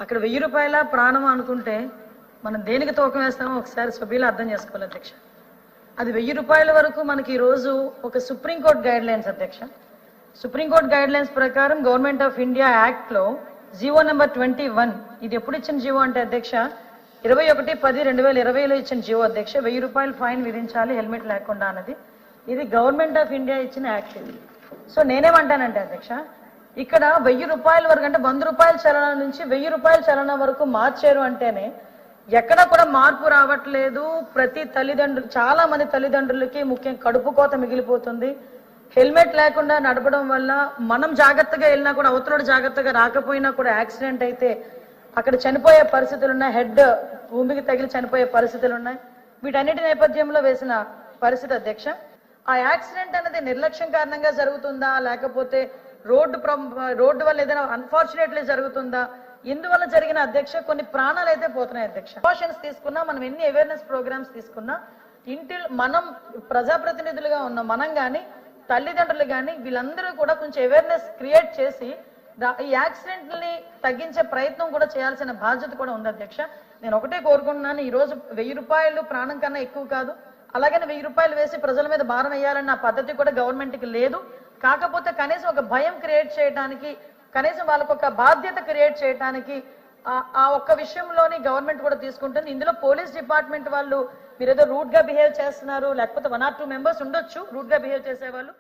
అక్కడ 1000 రూపాయల ప్రాణం అనుకుంటే మనం దేనికి తూకం వేస్తామో ఒకసారి సభ్యులు అర్థం చేసుకోవాలి అధ్యక్ష. అది 1000 రూపాయల వరకు మనకి ఈ రోజు ఒక సుప్రీంకోర్టు గైడ్ లైన్స్ అధ్యక్ష. సుప్రీంకోర్టు గైడ్ లైన్స్ ప్రకారం గవర్నమెంట్ ఆఫ్ ఇండియా యాక్ట్ లో జీవో నెంబర్ 21 ఇది ఎప్పుడు ఇచ్చిన జీవో అంటే అధ్యక్ష 21/10/2020లో ఇచ్చిన జీవో అధ్యక్ష. 1000 రూపాయలు ఫైన్ విధించాలి హెల్మెట్ లేకుండా అన్నది. ఇది గవర్నమెంట్ ఆఫ్ ఇండియా ఇచ్చిన యాక్ట్ ఇది. సో నేనేమంటానంటే అధ్యక్ష ఇక్కడ 1000 రూపాయల వరకు అంటే 100 రూపాయల చలన నుంచి 1000 రూపాయల చలన వరకు మార్చారు అంటేనే ఎక్కడ కూడా మార్పు రావట్లేదు. ప్రతి తల్లిదండ్రులు చాలా మంది తల్లిదండ్రులకి ముఖ్యంగా కడుపు కోత మిగిలిపోతుంది. హెల్మెట్ లేకుండా నడపడం వల్ల మనం జాగ్రత్తగా వెళ్ళినా కూడా అవతల జాగ్రత్తగా రాకపోయినా కూడా యాక్సిడెంట్ అయితే అక్కడ చనిపోయే పరిస్థితులు ఉన్నాయి. హెడ్ భూమికి తగిలి చనిపోయే పరిస్థితులు ఉన్నాయి. వీటన్నిటి నేపథ్యంలో వేసిన పరిస్థితి అధ్యక్ష. ఆ యాక్సిడెంట్ అనేది నిర్లక్ష్యం కారణంగా జరుగుతుందా లేకపోతే రోడ్డు వల్ల ఏదైనా అన్ఫార్చునేట్లీ జరుగుతుందా ఇందువల్ల జరిగిన అధ్యక్ష కొన్ని ప్రాణాలు అయితే పోతున్నాయి అధ్యక్ష. ప్రికాషన్స్ తీసుకున్నా మనం ఎన్ని అవేర్నెస్ ప్రోగ్రామ్స్ తీసుకున్నా మనం ప్రజాప్రతినిధులుగా ఉన్న మనం కానీ తల్లిదండ్రులు కానీ వీళ్ళందరూ కూడా కొంచెం అవేర్నెస్ క్రియేట్ చేసి ఈ యాక్సిడెంట్ని తగ్గించే ప్రయత్నం కూడా చేయాల్సిన బాధ్యత కూడా ఉంది అధ్యక్ష. నేను ఒకటే కోరుకుంటున్నాను, ఈ రోజు 1000 రూపాయలు ప్రాణం కన్నా ఎక్కువ కాదు. అలాగని 1000 రూపాయలు వేసి ప్రజల మీద భారం వేయాలన్న పద్ధతి కూడా గవర్నమెంట్కి లేదు. కాకపోతే కనీసం ఒక భయం క్రియేట్ చేయడానికి కనీసం వాళ్ళకు ఒక బాధ్యత క్రియేట్ చేయడానికి ఆ ఒక్క విషయంలోని గవర్నమెంట్ కూడా తీసుకుంటుంది. ఇందులో పోలీస్ డిపార్ట్మెంట్ వాళ్ళు మీరేదో రూట్ గా బిహేవ్ చేస్తున్నారు లేకపోతే 1 or 2 మెంబర్స్ ఉండొచ్చు రూట్ గా బిహేవ్ చేసే వాళ్ళు.